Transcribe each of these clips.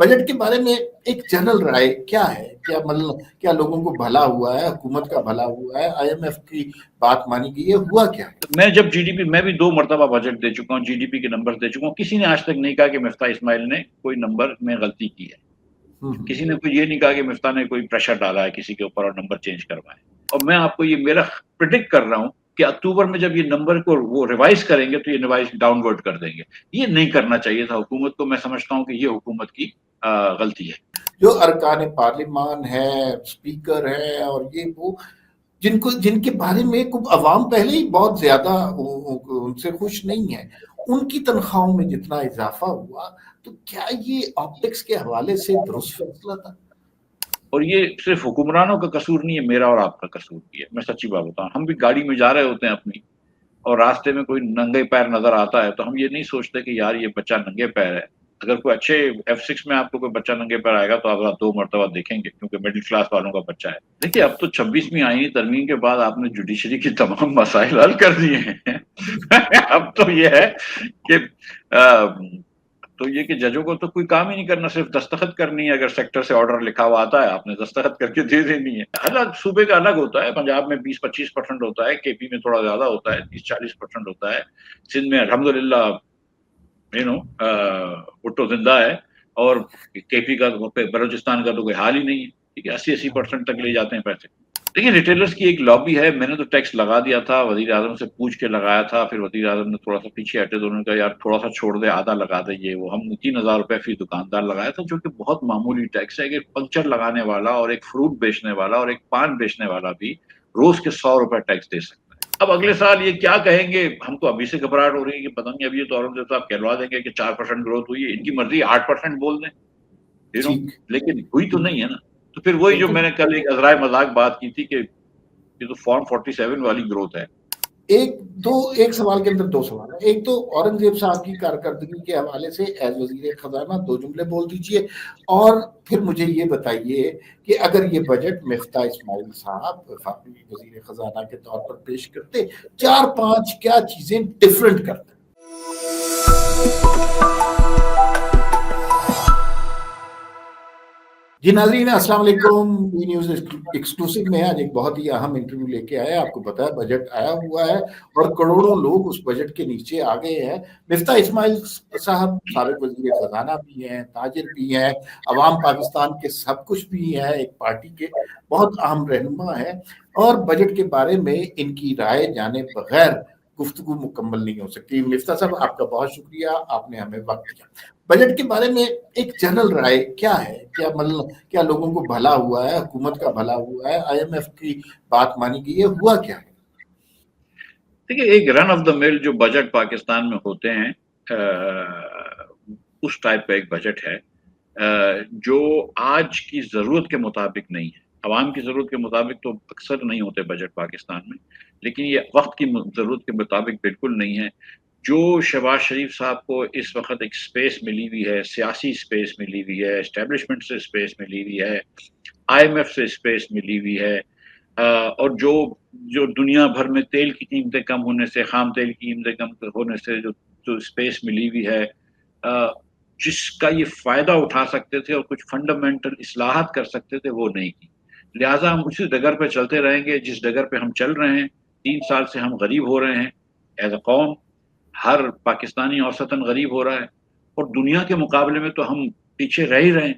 Budget کے بارے میں ایک جنرل رائے کیا ہے؟ کیا مطلب کیا لوگوں کو بھلا ہوا ہے، حکومت کا بھلا ہوا ہے، آئی ایم ایف کی بات مانی گئی ہے، ہوا کیا ہے؟ میں جب جی ڈی پی، میں بھی 2 مرتبہ بجٹ دے چکا ہوں، جی ڈی پی کے نمبر دے چکا ہوں، کسی نے آج تک نہیں کہا کہ مفتاح اسماعیل نے کوئی نمبر میں غلطی کی ہے، کسی نے کوئی یہ نہیں کہا کہ مفتاح نے کوئی پریشر ڈالا ہے کسی کے اوپر اور نمبر چینج کروائے. اور میں آپ کو یہ میرا پریڈکٹ کر رہا ہوں کہ اکتوبر میں جب یہ نمبر کو وہ ریوائز کریں گے تو یہ ریوائز ڈاؤن ورڈ کر دیں گے. یہ نہیں کرنا چاہیے تھا حکومت کو. میں سمجھتا ہوں کہ یہ حکومت کی غلطی ہے. جو ارکان پارلیمان ہے، اسپیکر ہے، اور یہ وہ جن کے بارے میں عوام پہلے ہی بہت زیادہ ان سے خوش نہیں ہے، ان کی تنخواہوں میں جتنا اضافہ ہوا، تو کیا یہ آپٹکس کے حوالے سے درست فیصلہ تھا؟ اور یہ صرف حکمرانوں کا قصور نہیں ہے، میرا اور آپ کا قصور بھی ہے. میں سچی بات بتاؤں، ہم بھی گاڑی میں جا رہے ہوتے ہیں اپنی، اور راستے میں کوئی ننگے پیر نظر آتا ہے تو ہم یہ نہیں سوچتے کہ یار یہ بچہ ننگے پیر ہے. اگر کوئی اچھے F6 میں آپ کو کوئی بچہ ننگے پیر آئے گا تو آپ 2 مرتبہ دیکھیں گے، کیونکہ مڈل کلاس والوں کا بچہ ہے. دیکھیے، اب تو 26ویں آئینی ترمیم کے بعد آپ نے جوڈیشری کی تمام مسائل حل کر دیے ہیں. اب تو یہ ہے کہ تو یہ کہ ججوں کو تو کوئی کام ہی نہیں کرنا، صرف دستخط کرنی ہے. اگر سیکٹر سے آرڈر لکھا ہوا آتا ہے، آپ نے دستخط کر کے دے دینی ہے. الگ صوبے کا الگ ہوتا ہے. پنجاب میں 20-25% ہوتا ہے، کے پی میں تھوڑا زیادہ ہوتا ہے، 30-40% ہوتا ہے. سندھ میں الحمدللہ بھٹو زندہ ہے، اور کے پی کا، بلوچستان کا تو کوئی حال ہی نہیں ہے. ٹھیک ہے، 80% تک لے جاتے ہیں پیسے. دیکھیے، ریٹیلرز کی ایک لابی ہے. میں نے تو ٹیکس لگا دیا تھا، وزیر اعظم سے پوچھ کے لگایا تھا. پھر وزیر اعظم نے تھوڑا سا پیچھے ہٹے تو انہوں نے کہا یار تھوڑا سا چھوڑ دے، آدھا لگا دے. یہ وہ ہم 3,000 روپے فی دکاندار لگایا تھا، جو کہ بہت معمولی ٹیکس ہے. کہ پنکچر لگانے والا اور ایک فروٹ بیچنے والا اور ایک پان بیچنے والا بھی روز کے 100 روپے ٹیکس دے سکتا ہے. اب اگلے سال یہ کیا کہیں گے، ہم تو ابھی سے گھبراہٹ ہو رہی ہے کہ پتہ نہیں اب یہ تو اورنگزیب صاحب کہلوا دیں گے کہ 4% گروتھ ہوئی ہے. ان کی مرضی 8% بول دیں، ٹھیک. لیکن ہوئی تو نہیں ہے نا. تو پھر وہی جو بالکل. میں نے کل ایک عذرائے مذاق بات کی تھی کہ یہ تو فارم 47 والی گروتھ ہے. ایک سوال کے اندر 2 سوال ہیں. ایک تو اورنگزیب صاحب کی کارکردگی کے حوالے سے ایز وزیر خزانہ 2 جملے بول دیجئے، اور پھر مجھے یہ بتائیے کہ اگر یہ بجٹ مفتاح اسماعیل صاحب وفاقی وزیر خزانہ کے طور پر پیش کرتے، 4-5 کیا چیزیں ڈیفرنٹ کرتے؟ جی ناظرین، السلام علیکم. بی نیوز ایکسکلوسیو میں آج ایک بہت ہی اہم انٹرویو لے کے آئے. آپ کو پتا ہے بجٹ آیا ہوا ہے اور کروڑوں لوگ اس بجٹ کے نیچے آ گئے ہیں. مفتاح اسماعیل صاحب سابق وزیر خزانہ بھی ہیں، تاجر بھی ہیں، عوام پاکستان کے سب کچھ بھی ہیں، ایک پارٹی کے بہت اہم رہنما ہیں، اور بجٹ کے بارے میں ان کی رائے جانے بغیر گفتگو مکمل نہیں ہو سکتی. مفتاح صاحب، آپ کا بہت شکریہ، آپ نے ہمیں وقت دیا. بجٹ کے بارے میں ایک جنرل رائے کیا ہے؟ کیا مطلب کیا لوگوں کو بھلا ہوا ہے، حکومت کا بھلا ہوا ہے، آئی ایم ایف کی بات مانی گئی ہے، ہوا کیا ہے؟ دیکھیے، ایک رن آف دا مل جو بجٹ پاکستان میں ہوتے ہیں، اس ٹائپ کا ایک بجٹ ہے جو آج کی ضرورت کے مطابق نہیں ہے. عوام کی ضرورت کے مطابق تو اکثر نہیں ہوتے بجٹ پاکستان میں، لیکن یہ وقت کی ضرورت کے مطابق بالکل نہیں ہے. جو شہباز شریف صاحب کو اس وقت ایک سپیس ملی ہوئی ہے، سیاسی سپیس ملی ہوئی ہے، اسٹیبلشمنٹ سے سپیس ملی ہوئی ہے، آئی ایم ایف سے سپیس ملی ہوئی ہے، اور جو دنیا بھر میں تیل کی قیمتیں کم ہونے سے، خام تیل کی قیمتیں کم ہونے سے جو سپیس ملی ہوئی ہے، جس کا یہ فائدہ اٹھا سکتے تھے اور کچھ فنڈامنٹل اصلاحات کر سکتے تھے، وہ نہیں کی. لہٰذا ہم اسی ڈگر پہ چلتے رہیں گے جس ڈگر پہ ہم چل رہے ہیں. 3 سال سے ہم غریب ہو رہے ہیں ایز اے قوم. ہر پاکستانی اوسطاً غریب ہو رہا ہے، اور دنیا کے مقابلے میں تو ہم پیچھے رہ ہی رہے ہیں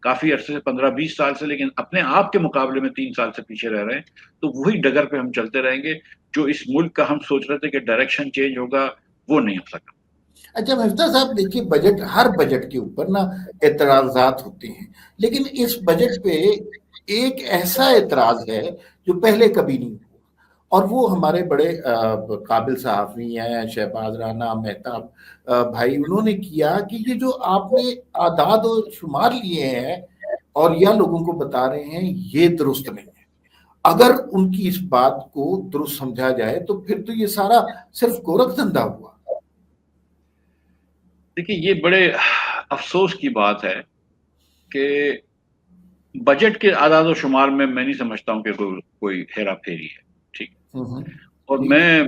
کافی عرصے سے، 15-20 سال سے، لیکن اپنے آپ کے مقابلے میں 3 سال سے پیچھے رہ رہے ہیں. تو وہی ڈگر پہ ہم چلتے رہیں گے. جو اس ملک کا ہم سوچ رہے تھے کہ ڈائریکشن چینج ہوگا، وہ نہیں ہو سکا. اچھا مفتاح صاحب، دیکھیے ہر بجٹ کے اوپر نا اعتراضات ہوتے ہیں، لیکن اس بجٹ پہ ایک ایسا اعتراض ہے جو پہلے کبھی نہیں ہوا، اور وہ ہمارے بڑے قابل صحافی ہیں شہباز رانا مہتاب بھائی، انہوں نے کیا کہ یہ جو آپ نے اعداد و شمار لیے ہیں اور یا لوگوں کو بتا رہے ہیں، یہ درست نہیں ہے. اگر ان کی اس بات کو درست سمجھا جائے تو پھر تو یہ سارا صرف گورکھ دھندا ہوا. دیکھیے، یہ بڑے افسوس کی بات ہے کہ بجٹ کے اعداد و شمار میں نہیں سمجھتا ہوں کہ کوئی ہیرا پھیری ہے. ٹھیک. اور جی. میں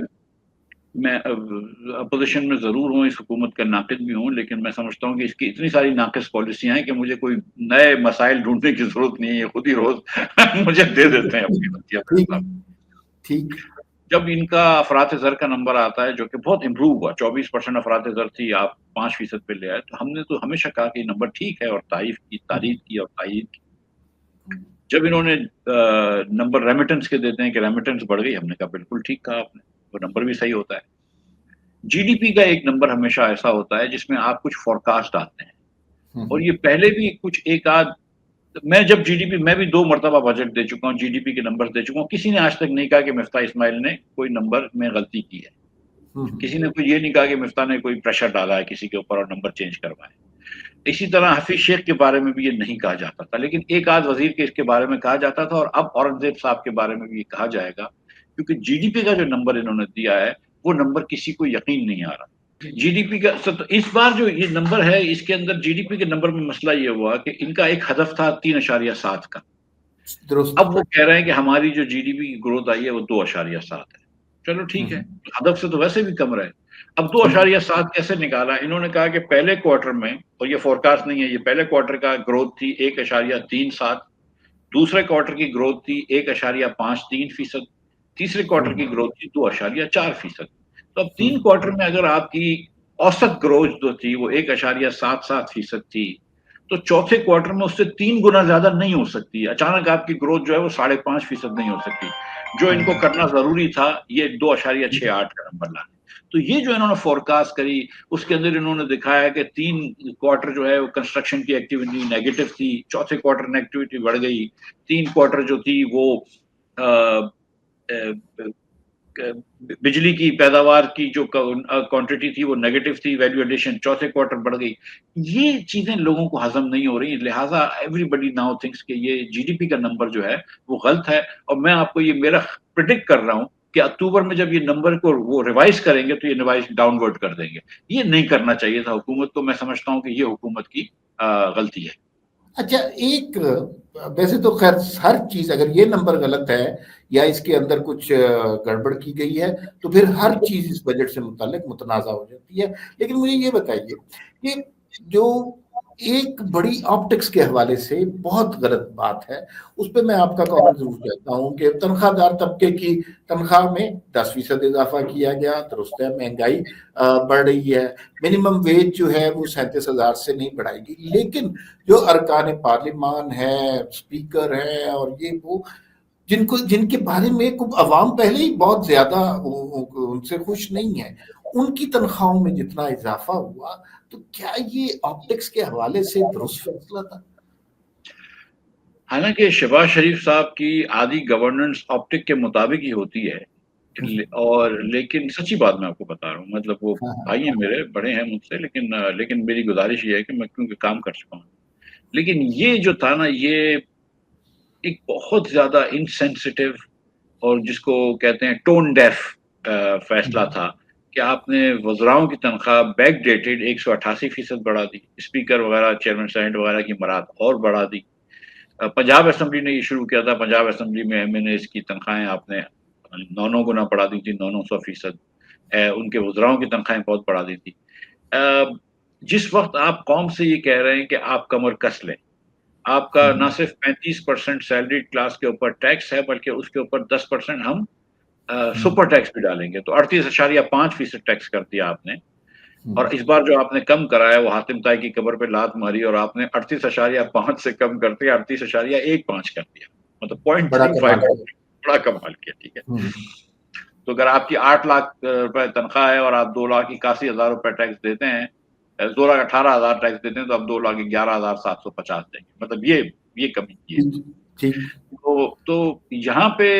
میں اپوزیشن میں ضرور ہوں، اس حکومت کا ناقد بھی ہوں، لیکن میں سمجھتا ہوں کہ اس کی اتنی ساری ناقص پالیسیاں ہیں کہ مجھے کوئی نئے مسائل ڈھونڈنے کی ضرورت نہیں ہے، یہ خود ہی روز مجھے دے دیتے ہیں اپنی غلطیاں میرے ٹھیک سامنے۔ ٹھیک جب ان کا افراط زر کا نمبر آتا ہے جو کہ بہت امپروو ہوا، 24% افراط زر تھی، آپ 5% پہ لے آئے، تو ہم نے تو ہمیشہ کہا کہ یہ نمبر ٹھیک ہے اور تعریف کی اور تائید کی۔ جب انہوں نے نمبر ریمیٹنس کے دیتے ہیں کہ ریمیٹنس بڑھ گئی، ہم نے کہا بالکل ٹھیک کہا آپ نے، وہ نمبر بھی صحیح ہوتا ہے۔ جی ڈی پی کا ایک نمبر ہمیشہ ایسا ہوتا ہے جس میں آپ کچھ فورکاسٹ آتے ہیں، اور یہ پہلے بھی کچھ ایک آدھ، میں جب جی ڈی پی، میں بھی 2 مرتبہ بجٹ دے چکا ہوں، جی ڈی پی کے نمبر دے چکا ہوں، کسی نے آج تک نہیں کہا کہ مفتاح اسماعیل نے کوئی نمبر میں غلطی کی ہے، کسی نے کوئی یہ نہیں کہا کہ مفتاح نے کوئی پریشر ڈالا ہے کسی کے اوپر اور نمبر چینج کروائے۔ اسی طرح حفیظ شیخ کے بارے میں بھی یہ نہیں کہا جاتا تھا، لیکن ایک آدھ وزیر کے اس کے بارے میں کہا جاتا تھا، اور اب اورنگزیب صاحب کے بارے میں بھی یہ کہا جائے گا، کیونکہ جی ڈی پی کا جو نمبر انہوں نے دیا ہے وہ نمبر کسی کو یقین نہیں آ رہا۔ جی ڈی پی کا اس بار جو یہ نمبر ہے، اس کے اندر جی ڈی پی کے نمبر میں مسئلہ یہ ہوا کہ ان کا ایک ہدف تھا 3.7 کا، درست اب وہ کہہ رہے ہیں کہ ہماری جو جی ڈی پی کی گروتھ آئی ہے وہ 2.7 ہے۔ چلو ٹھیک ہے، ہدف سے تو ویسے بھی کم رہے، اب 2.7 کیسے نکالا؟ انہوں نے کہا کہ پہلے کوارٹر میں، اور یہ فور کاسٹ نہیں ہے، یہ پہلے کوارٹر کا گروتھ تھی 1.37، دوسرے کوارٹر کی گروتھ تھی 1.53%، تیسرے کوارٹر کی گروتھ تھی 2.4%۔ تو اب 3 کوارٹر میں اگر آپ کی اوسط گروتھ جو تھی وہ 1.77% تھی، تو چوتھے کوارٹر میں اس سے 3 گنا زیادہ نہیں ہو سکتی، اچانک آپ کی گروتھ جو ہے وہ 5.5% نہیں ہو سکتی۔ جو ان کو کرنا ضروری تھا یہ 2.68 کا نمبر لانا۔ تو یہ جو انہوں نے فورکاسٹ کری، اس کے اندر انہوں نے دکھایا کہ 3 کوارٹر جو ہے وہ کنسٹرکشن کی ایکٹیویٹی نیگیٹو تھی، چوتھے کوارٹر میں ایکٹیویٹی بڑھ گئی، 3 کوارٹر جو تھی وہ بجلی کی پیداوار کی جو کوانٹٹی تھی وہ نیگیٹو تھی، ویلیو ایڈیشن چوتھے کوارٹر بڑھ گئی۔ یہ چیزیں لوگوں کو ہضم نہیں ہو رہی، لہٰذا ایوری بڈی ناؤ تھنکس کہ یہ جی ڈی پی کا نمبر جو ہے وہ غلط ہے، اور میں آپ کو یہ میرا پریڈکٹ کر رہا ہوں کہ اکتوبر میں جب یہ نمبر کو وہ ریوائز کریں گے تو یہ ریوائز ڈاؤن ورڈ کر دیں گے۔ یہ نہیں کرنا چاہیے تھا حکومت کو، میں سمجھتا ہوں کہ یہ حکومت کی غلطی ہے۔ اچھا، ایک ویسے تو خیر ہر چیز اگر یہ نمبر غلط ہے یا اس کے اندر کچھ گڑبڑ کی گئی ہے تو پھر ہر چیز اس بجٹ سے متعلق متنازع ہو جاتی ہے، لیکن مجھے یہ بتائیے کہ جو ایک بڑی آپٹکس کے حوالے سے بہت غلط بات ہے، اس پہ میں آپ کا کامنٹ ضرور چاہتا ہوں کہ تنخواہ دار طبقے کی تنخواہ میں 10% اضافہ کیا گیا، درست ہے، مہنگائی بڑھ رہی ہے، منیمم ویج جو ہے وہ 37,000 سے نہیں بڑھائے گی، لیکن جو ارکان پارلیمان ہے، اسپیکر ہے اور یہ وہ جن کے بارے میں عوام پہلے ہی بہت زیادہ ان سے خوش نہیں ہے، ان کی تنخواہوں میں جتنا اضافہ ہوا، تو کیا یہ آپٹکس کے حوالے سے درست فیصلہ تھا؟ حالانکہ شہباز شریف صاحب کی آدھی گورننس آپٹک کے مطابق ہی ہوتی ہے، اور لیکن سچی بات میں آپ کو بتا رہا ہوں، مطلب وہ بھائی ہیں میرے، بڑے ہیں مجھ سے، لیکن میری گزارش یہ ہے کہ میں کیونکہ کام کر چکا ہوں، لیکن یہ جو تھا نا، یہ ایک بہت زیادہ انسینسٹیو اور جس کو کہتے ہیں ٹون ڈیف فیصلہ تھا کہ آپ نے وزراؤں کی تنخواہ بیک ڈیٹڈ 188% بڑھا دی، اسپیکر وغیرہ، چیئرمین سینٹ وغیرہ کی مراد اور بڑھا دی۔ پنجاب اسمبلی نے یہ شروع کیا تھا، پنجاب اسمبلی میں ایم این ایز کی تنخواہیں آپ نے 9 گنا بڑھا دی تھی، 900%۔ ان کے وزراؤں کی تنخواہیں بہت بڑھا دی تھی۔ جس وقت آپ قوم سے یہ کہہ رہے ہیں کہ آپ کمر کس لیں، آپ کا نہ صرف 35% سیلری کلاس کے اوپر ٹیکس ہے، بلکہ اس کے اوپر 10% ہم سپر ٹیکس بھی ڈالیں گے، تو 38.5% ٹیکس کر دیا آپ نے، اور اس بار جو آپ نے کم کرا ہے وہ حاتم طائی کی قبر پہ لات ماری، اور آپ نے 38.5 سے کم کر دیا، 38.15 کر دیا، مطلب بڑا 0.35، کمال ہے۔ بڑا کمال کیا، ٹھیک ہے۔ تو اگر آپ کی 8 لاکھ روپے تنخواہ ہے اور آپ 2,81,000 روپے ٹیکس دیتے ہیں، 2,18,000 ٹیکس دیتے ہیں، تو آپ 2,11,750 دیں گے، مطلب یہ کمی کی ہے۔ تو یہاں پہ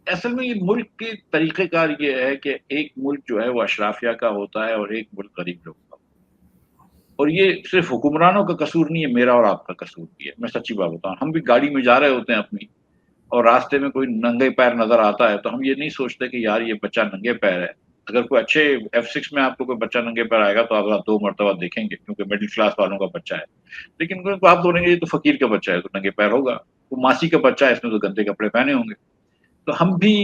اصل میں یہ ملک کے طریقہ کار یہ ہے کہ ایک ملک جو ہے وہ اشرافیہ کا ہوتا ہے اور ایک ملک غریب لوگوں کا، اور یہ صرف حکمرانوں کا قصور نہیں ہے، میرا اور آپ کا قصور بھی ہے۔ میں سچی بات بتاؤں، ہم بھی گاڑی میں جا رہے ہوتے ہیں اپنی، اور راستے میں کوئی ننگے پیر نظر آتا ہے تو ہم یہ نہیں سوچتے کہ یار یہ بچہ ننگے پیر ہے۔ اگر کوئی اچھے F6 میں آپ کو کوئی بچہ ننگے پیر آئے گا تو آپ 2 مرتبہ دیکھیں گے، کیونکہ مڈل کلاس والوں کا بچہ ہے، لیکن آپ بولیں گے یہ تو فقیر کا بچہ ہے تو ننگے پیر ہوگا، وہ ماسی کا بچہ ہے، اس نے تو گندے کپڑے پہنے ہوں گے۔ تو ہم بھی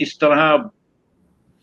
اس طرح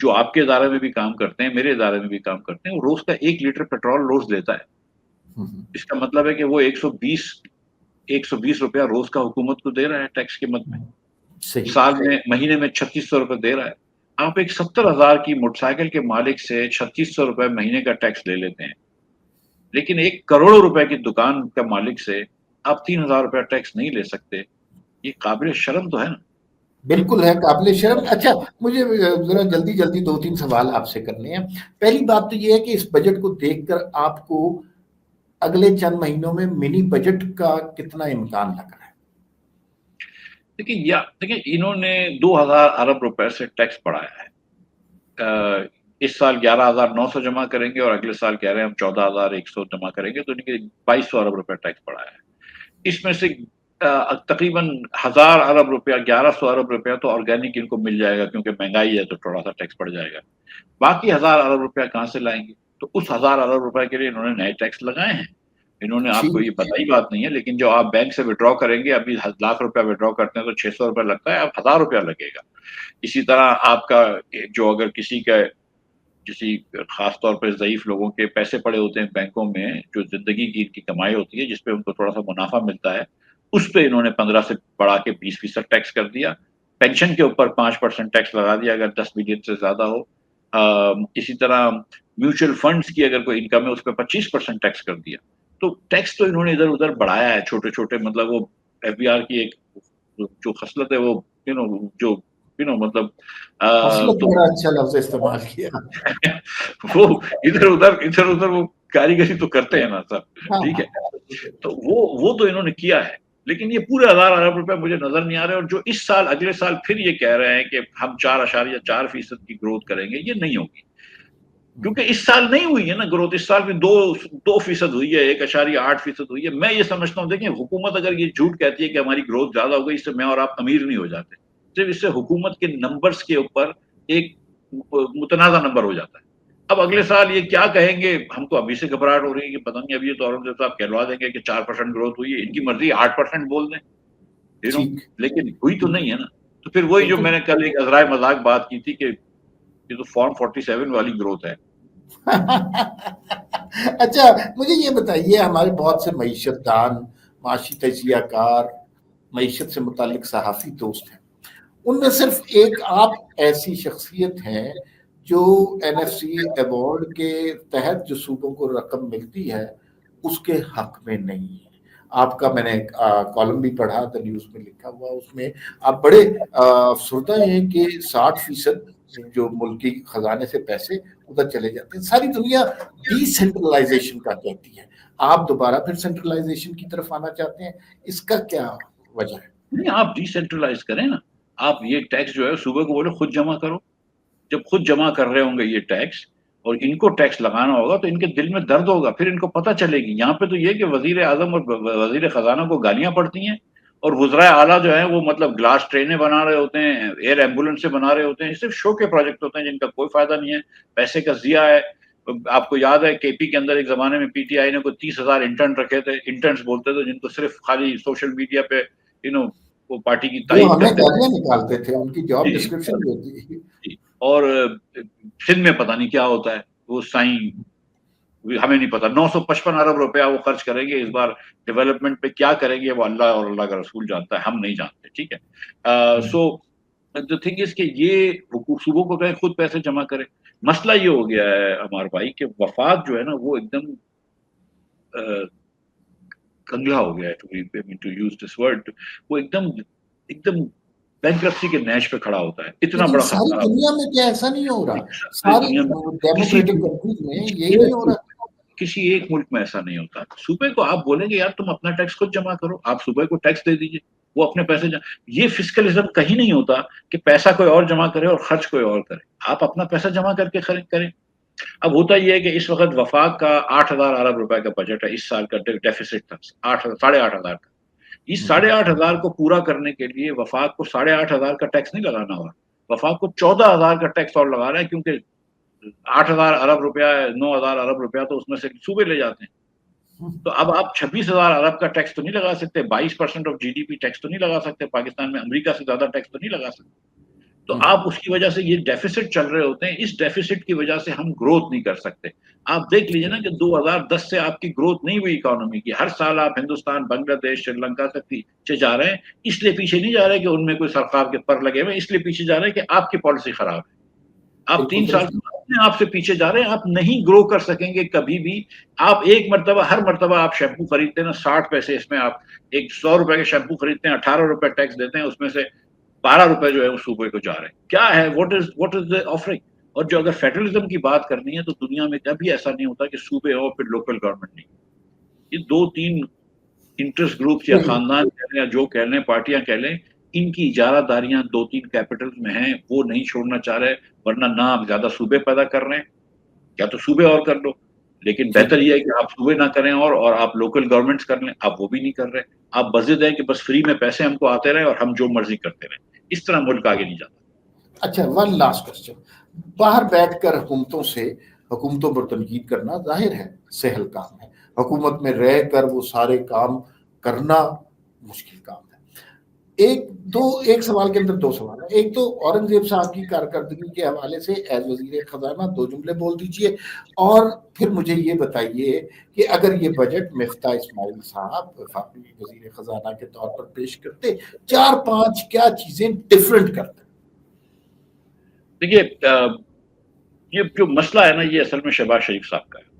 جو آپ کے ادارے میں بھی کام کرتے ہیں، میرے ادارے میں بھی کام کرتے ہیں، وہ روز کا 1 لیٹر پیٹرول روز لیتا ہے. اس کا مطلب ہے کہ وہ 120 روپیہ روز کا حکومت کو دے رہا ہے ٹیکس کی مد میں. صحیح. سال میں مہینے میں 3600 روپے دے رہا ہے. آپ ایک 70,000 کی موٹر سائیکل کے مالک سے 3600 روپے مہینے کا ٹیکس لے لیتے ہیں، لیکن 1 کروڑ روپے کی دکان کا مالک سے آپ 3000 روپے ٹیکس نہیں لے سکتے. یہ قابل شرم تو ہے نا. بالکل ہے، قابل شرم. اچھا مجھے ذرا جلدی جلدی 2-3 سوال آپ سے کرنے ہیں. پہلی بات تو یہ ہے کہ اس بجٹ کو دیکھ کر آپ کو اگلے چند مہینوں میں منی بجٹ کا کتنا امکان لگ رہا ہے؟ دیکھیں انہوں نے 2000 ارب روپے سے ٹیکس بڑھایا ہے. اس سال 11,900 جمع کریں گے اور اگلے سال کہہ رہے ہیں ہم 14,100 جمع کریں گے، تو ان کے 2200 ارب روپے ٹیکس بڑھایا ہے. اس میں سے تقریباً 1000 ارب روپیہ 1100 ارب روپیہ تو آرگینک ان کو مل جائے گا، کیونکہ مہنگائی ہے تو تھوڑا سا ٹیکس بڑھ جائے گا. باقی 1000 ارب روپیہ کہاں سے لائیں گے؟ تو اس 1000 ارب روپے کے لیے انہوں نے نئے ٹیکس لگائے ہیں. انہوں نے آپ کو یہ بتائی بات نہیں ہے، لیکن جو آپ بینک سے وڈرا کریں گے، ابھی 1,00,000 روپیہ وڈرا کرتے ہیں تو 600 روپے لگتا ہے، اب 1000 روپیہ لگے گا. اسی طرح آپ کا جو اگر کسی خاص طور پہ ضعیف لوگوں کے پیسے پڑے ہوتے ہیں بینکوں میں، جو زندگی کی ان کی کمائی ہوتی ہے جس پہ ان کو تھوڑا سا منافع ملتا ہے، اس پہ انہوں نے 15 سے بڑھا کے 20% ٹیکس کر دیا. پینشن کے اوپر 5% ٹیکس لگا دیا اگر 10 ملین سے زیادہ ہو. اسی طرح میوچل فنڈز کی اگر کوئی انکم ہے اس پہ 25% ٹیکس کر دیا. تو ٹیکس تو انہوں نے ادھر ادھر بڑھایا ہے چھوٹے چھوٹے، مطلب وہ ایف بی آر کی ایک جو خصلت ہے وہ جو مطلب خصلت تو بڑا اچھا لفظ استعمال کیا. وہ ادھر ادھر وہ کاریگری تو کرتے ہیں نا صاحب. ہاں ٹھیک ہاں. ہے، تو وہ تو انہوں نے کیا ہے، لیکن یہ پورے 1000 ارب روپے مجھے نظر نہیں آ رہے. اور جو اس سال اگلے سال پھر یہ کہہ رہے ہیں کہ ہم 4.4% کی گروتھ کریں گے، یہ نہیں ہوگی، کیونکہ اس سال نہیں ہوئی ہے نا گروتھ. اس سال بھی 2% ہوئی ہے، 1.8% ہوئی ہے. میں یہ سمجھتا ہوں، دیکھیں حکومت اگر یہ جھوٹ کہتی ہے کہ ہماری گروتھ زیادہ ہو گئی، اس سے میں اور آپ امیر نہیں ہو جاتے. صرف اس سے حکومت کے نمبرز کے اوپر ایک متنازع نمبر ہو جاتا ہے. اب اگلے سال یہ کیا کہیں گے، ہم کو ابھی سے گھبراہٹ ہو رہی ہے کہ پتہ نہیں اب یہ تو اورنگزیب صاحب کہلوا دیں گے کہ 4% گروتھ ہوئی ہے، ان کی مرضی 8% بول دیں، ٹھیک. لیکن ہوئی تو ٹھیک. نہیں ہے نا. تو پھر وہی جو بالکل. میں نے کل ایک عذرائے مذاق بات کی تھی کہ یہ تو فارم 47 والی گروتھ ہے. اچھا مجھے یہ بتائیے، ہمارے بہت سے معیشت دان، معاشی تجزیہ کار، معیشت سے متعلق صحافی دوست ہیں، ان میں صرف ایک آپ ایسی شخصیت ہیں جو این ایف سی ایوارڈ کے تحت جو صوبوں کو رقم ملتی ہے اس کے حق میں نہیں ہے. آپ کا میں نے کالم بھی پڑھا تھا نیوز میں لکھا ہوا، اس میں آپ بڑے افسردہ ہیں کہ 60% جو ملکی خزانے سے پیسے ادھر چلے جاتے ہیں. ساری دنیا ڈی سینٹرلائزیشن کا کہتی ہے، آپ دوبارہ پھر سینٹرلائزیشن کی طرف آنا چاہتے ہیں، اس کا کیا وجہ ہے؟ نہیں، آپ ڈی سینٹرلائز کریں نا. آپ یہ ٹیکس جو ہے صوبے کو بولے خود جمع کرو. جب خود جمع کر رہے ہوں گے یہ ٹیکس اور ان کو ٹیکس لگانا ہوگا تو ان کے دل میں درد ہوگا، پھر ان کو پتہ چلے گی. یہاں پہ تو یہ کہ وزیر اعظم اور وزیر خزانہ کو گالیاں پڑتی ہیں، اور وزرائے اعلیٰ جو ہیں وہ مطلب گلاس ٹرینیں بنا رہے ہوتے ہیں، ایئر ایمبولینس سے بنا رہے ہوتے ہیں. صرف شو کے پروجیکٹ ہوتے ہیں جن کا کوئی فائدہ نہیں ہے، پیسے کا ضیاع ہے. آپ کو یاد ہے کے پی کے اندر ایک زمانے میں پی ٹی آئی نے کوئی 30,000 انٹرن رکھے تھے، انٹرنس بولتے تھے، جن کو صرف خالی سوشل میڈیا پہ وہ پارٹی کی وہ تائید ہمیں کرتے گالیاں نکالتے تھے، ان کی جاب تھے. ڈسکرپشن بھی ہوتی. جی. اور سندھ میں پتہ نہیں کیا ہوتا ہے، وہ سائیں ہمیں نہیں پتا. 955 ارب روپیہ وہ خرچ کریں گے اس بار ڈیولپمنٹ پہ. کیا کریں گے وہ اللہ اور اللہ کا رسول جانتا ہے، ہم نہیں جانتے. ٹھیک ہے. سو the thing is کہ یہ صوبوں کو کہیں خود پیسے جمع کرے. مسئلہ یہ ہو گیا ہے ہمارے بھائی کہ وفاق جو ہے نا وہ ایک دم کنگلا ہو گیا ہے، ٹو یوز دس ورڈ. وہ ایک دم بینکرپسی کے نیش پہ کھڑا ہوتا ہے. اتنا لیکن بڑا ساری خطرہ دنیا میں کیا ایسا نہیں ہو رہا؟ ساری ساری دنیا میں کسی ڈیموکریٹک کنٹریز میں یہی نہیں ہو رہا. کسی ایک ملک میں ایسا نہیں ہوتا. صوبے کو آپ بولیں گے یار تم اپنا ٹیکس خود جمع کرو، آپ صوبے کو ٹیکس دے دیجئے، وہ اپنے پیسے یہ فسکلزم کہیں نہیں ہوتا کہ پیسہ کوئی اور جمع کرے اور خرچ کوئی اور کرے. آپ اپنا پیسہ جمع کر کے کریں. اب ہوتا یہ ہے کہ اس وقت وفاق کا 8,000 ارب روپے کا بجٹ ہے. اس سال کا ڈیفیسٹ تھا 8,500 کا. اس 8,500 کو پورا کرنے کے لیے وفاق کو 8,500 کا ٹیکس نہیں لگانا ہوا، وفاق کو 14,000 کا ٹیکس اور لگا رہا ہے، کیونکہ 8,000 ارب روپیہ 9,000 ارب روپیہ تو اس میں سے صوبے لے جاتے ہیں. تو اب آپ 26,000 ارب کا ٹیکس تو نہیں لگا سکتے، 22% of G D P tax تو نہیں لگا سکتے پاکستان میں، امریکہ سے زیادہ ٹیکس تو نہیں لگا سکتے. تو آپ اس کی وجہ سے یہ ڈیفیسٹ چل رہے ہوتے ہیں، اس ڈیفیسٹ کی وجہ سے ہم گروتھ نہیں کر سکتے. آپ دیکھ لیجیے نا کہ 2010 سے آپ کی گروتھ نہیں ہوئی اکانومی کی. ہر سال آپ ہندوستان، بنگلہ دیش، سری لنکا تک پیچھے جا رہے ہیں. اس لیے پیچھے نہیں جا رہے کہ ان میں کوئی سرکار کے پر لگے ہوئے، اس لیے پیچھے جا رہے ہیں کہ آپ کی پالیسی خراب ہے. آپ 3 سال اپنے آپ سے پیچھے جا رہے ہیں. آپ نہیں گرو کر سکیں گے کبھی بھی. آپ ایک مرتبہ، ہر مرتبہ آپ شیمپو خریدتے ہیں نا 60 پیسے، اس میں آپ ایک 100 روپے کے شیمپو خریدتے ہیں، 18 روپے ٹیکس دیتے ہیں، اس میں سے 12 روپے جو ہے وہ صوبے کو جا رہے ہیں. کیا ہے واٹ از دا آفرنگ؟ اور جو اگر فیڈرلزم کی بات کرنی ہے تو دنیا میں کبھی ایسا نہیں ہوتا کہ صوبے ہو پھر لوکل گورنمنٹ نہیں. یہ 2-3 انٹرسٹ گروپس یا خاندان کہہ لیں یا جو کہہ لیں، پارٹیاں کہہ لیں، ان کی اجارہ داریاں 2-3 کیپٹل میں ہیں، وہ نہیں چھوڑنا چاہ رہے. ورنہ نہ آپ زیادہ صوبے پیدا کر رہے ہیں، یا تو صوبے اور کر لو، لیکن بہتر یہ ہے کہ آپ صوبے نہ کریں اور آپ لوکل گورنمنٹس کر لیں. آپ وہ بھی نہیں کر رہے. آپ بضد ہے کہ بس فری میں پیسے ہم کو آتے رہے اور ہم جو مرضی کرتے رہیں. اس طرح ملک آگے نہیں جاتا. اچھا، ون لاسٹ کوسچن. باہر بیٹھ کر حکومتوں پر تنقید کرنا ظاہر ہے سہل کام ہے. حکومت میں رہ کر وہ سارے کام کرنا مشکل کام ہے. ایک سوال کے اندر 2 سوال ہیں. ایک تو اورنگزیب صاحب کی کارکردگی کے حوالے سے ایز وزیر خزانہ 2 جملے بول دیجئے، اور پھر مجھے یہ بتائیے کہ اگر یہ بجٹ مفتاح اسماعیل صاحب وفاقی وزیر خزانہ کے طور پر پیش کرتے، 4-5 کیا چیزیں ڈیفرنٹ کرتے؟ دیکھیے، یہ جو مسئلہ ہے نا، یہ اصل میں شہباز شریف صاحب کا ہے.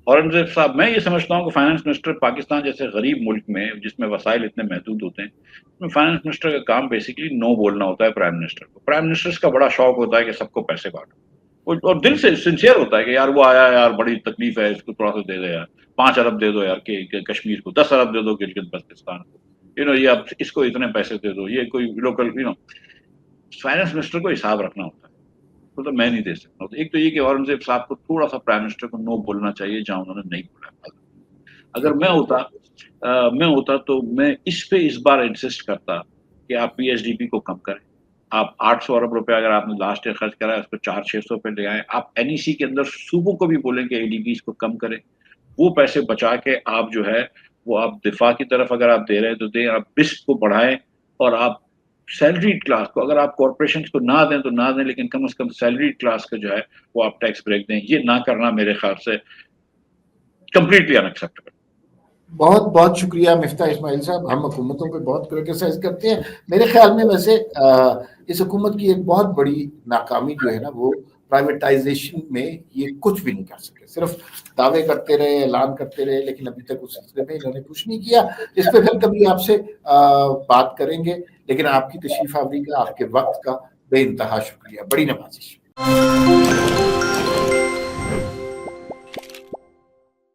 اورنگزیب صاحب، میں یہ سمجھتا ہوں کہ فائنانس منسٹر پاکستان جیسے غریب ملک میں جس میں وسائل اتنے محدود ہوتے ہیں، اس میں فائنانس منسٹر کا کام بیسیکلی نو بولنا ہوتا ہے پرائم منسٹر کو. پرائم منسٹر کا بڑا شوق ہوتا ہے کہ سب کو پیسے بانٹو، اور دل سے سنسیئر ہوتا ہے کہ یار وہ آیا یار، بڑی تکلیف ہے، اس کو تھوڑا سا دے دو یار، 5 ارب دے دو یار کہ کشمیر کو، 10 ارب دے دو گلگت بلتستان کو، یہ اب اس کو اتنے پیسے دے دو. یہ کوئی لوکل فائنانس منسٹر کو حساب رکھنا ہوتا ہے. تو میں نہیں دے سکتا. ایک تو یہ کہ اورنگزیب صاحب کو تھوڑا سا پرائم منسٹر کو نو بولنا چاہیے جہاں انہوں نے نہیں بولا. اگر میں ہوتا تو میں اس بار انسسٹ کرتا کہ آپ پی ایس ڈی پی کو کم کریں. آپ 800 ارب روپے اگر آپ نے لاسٹ ایئر خرچ کرا ہے، اس کو 400-600 پہ لے آئیں. آپ این ای سی کے اندر صوبوں کو بھی بولیں کہ اے ڈی پیز کو کم کریں. وہ پیسے بچا کے آپ جو ہے وہ آپ دفاع کی طرف اگر آپ دے رہے ہیں تو دیں. آپ بسٹ کو بڑھائیں، اور آپ سیلریڈ کلاس کو، اگر آپ کارپوریشن کو نہ دیں تو نہ دیں، لیکن کم از کم سیلریڈ کلاس کا جو ہے وہ آپ ٹیکس بریک دیں. یہ نہ کرنا میرے خیال سے کمپلیٹلی ان ایکسیپٹیبل. بہت بہت شکریہ مفتاح اسماعیل صاحب. ہم حکومتوں پہ بہت کرٹیسائز کرتے ہیں. میرے خیال میں ویسے اس حکومت کی ایک بہت بڑی ناکامی جو ہے نا، وہ پرائیویٹائزیشن میں یہ کچھ بھی نہیں کر سکے. صرف دعوے کرتے رہے، اعلان کرتے رہے، لیکن ابھی تک اس سلسلے میں انہوں نے کچھ نہیں کیا. اس پہ پھر کبھی آپ سے بات کریں گے. لیکن آپ کی تشریف آوری کا، آپ کے وقت کا بے انتہا شکریہ. بڑی نوازش.